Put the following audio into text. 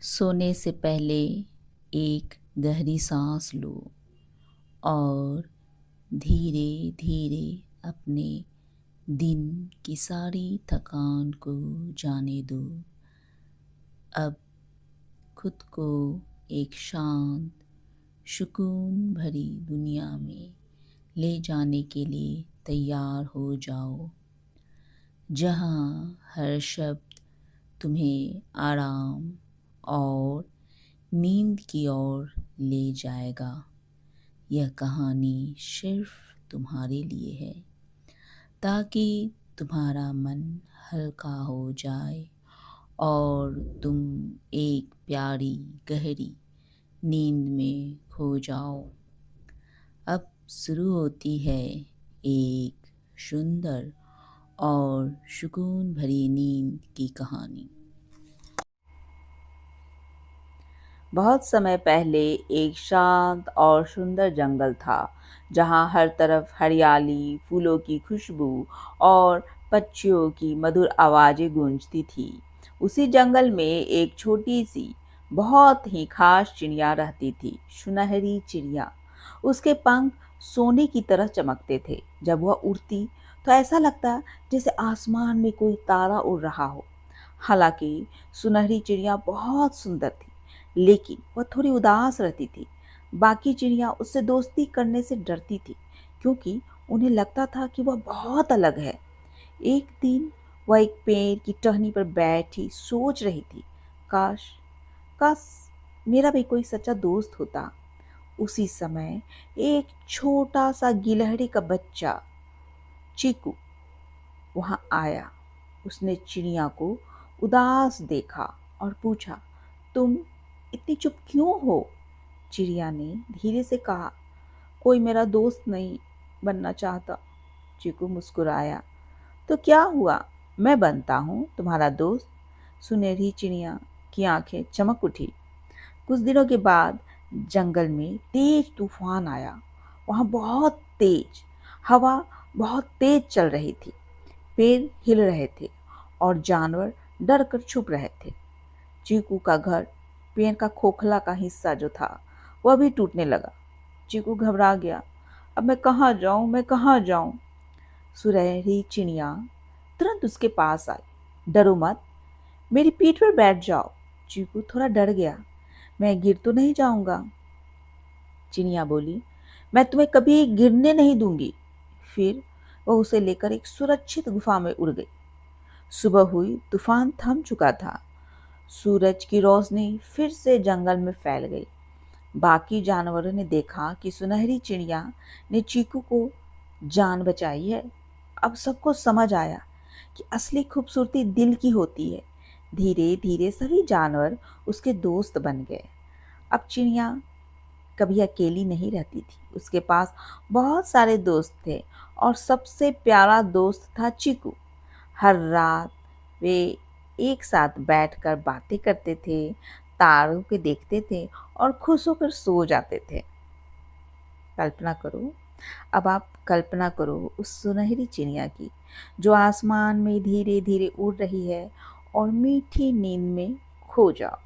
सोने से पहले एक गहरी सांस लो और धीरे धीरे अपने दिन की सारी थकान को जाने दो। अब खुद को एक शांत, सुकून भरी दुनिया में ले जाने के लिए तैयार हो जाओ, जहाँ हर शब्द तुम्हें आराम और नींद की ओर ले जाएगा। यह कहानी सिर्फ तुम्हारे लिए है, ताकि तुम्हारा मन हल्का हो जाए और तुम एक प्यारी गहरी नींद में खो जाओ। अब शुरू होती है एक सुंदर और सुकून भरी नींद की कहानी। बहुत समय पहले एक शांत और सुंदर जंगल था, जहाँ हर तरफ हरियाली, फूलों की खुशबू और पक्षियों की मधुर आवाजें गूंजती थी। उसी जंगल में एक छोटी सी, बहुत ही खास चिड़िया रहती थी, सुनहरी चिड़िया। उसके पंख सोने की तरह चमकते थे। जब वह उड़ती तो ऐसा लगता जैसे आसमान में कोई तारा उड़ रहा हो। हालांकि सुनहरी चिड़िया बहुत सुंदर थी, लेकिन वह थोड़ी उदास रहती थी। बाकी चिड़िया उससे दोस्ती करने से डरती थी, क्योंकि उन्हें लगता था कि वह बहुत अलग है। एक दिन वह एक पेड़ की टहनी पर बैठी सोच रही थी, काश काश मेरा भी कोई सच्चा दोस्त होता। उसी समय एक छोटा सा गिलहरी का बच्चा चीकू वहां आया। उसने चिड़िया को उदास देखा और पूछा, तुम इतनी चुप क्यों हो? चिड़िया ने धीरे से कहा, कोई मेरा दोस्त नहीं बनना चाहता। चीकू मुस्कुराया, तो क्या हुआ, मैं बनता हूँ तुम्हारा दोस्त। सुनहरी चिड़िया की आंखें चमक उठी। कुछ दिनों के बाद जंगल में तेज तूफान आया। वहां बहुत तेज हवा बहुत तेज चल रही थी। पेड़ हिल रहे थे और जानवर डर कर छुप रहे थे। चीकू का घर, पेड़ का खोखला का हिस्सा जो था, वह भी टूटने लगा। चीकू घबरा गया, अब मैं कहाँ जाऊं, मैं कहाँ जाऊं? सुनहरी चिड़िया तुरंत उसके पास आई। डरो मत, मेरी पीठ पर बैठ जाओ। चीकू थोड़ा डर गया, मैं गिर तो नहीं जाऊंगा? चिड़िया बोली, मैं तुम्हें कभी गिरने नहीं दूंगी। फिर वह उसे लेकर एक सुरक्षित गुफा में उड़ गई। सुबह हुई, तूफान थम चुका था। सूरज की रोशनी फिर से जंगल में फैल गई। बाकी जानवरों ने देखा कि सुनहरी चिड़िया ने चीकू को जान बचाई है। अब सबको समझ आया कि असली खूबसूरती दिल की होती है। धीरे धीरे सभी जानवर उसके दोस्त बन गए। अब चिड़िया कभी अकेली नहीं रहती थी। उसके पास बहुत सारे दोस्त थे और सबसे प्यारा दोस्त था चीकू। हर रात वे एक साथ बैठकर बातें करते थे, तारों को देखते थे और खुश होकर सो जाते थे। कल्पना करो, अब आप कल्पना करो उस सुनहरी चिड़िया की, जो आसमान में धीरे धीरे उड़ रही है और मीठी नींद में खो जाओ।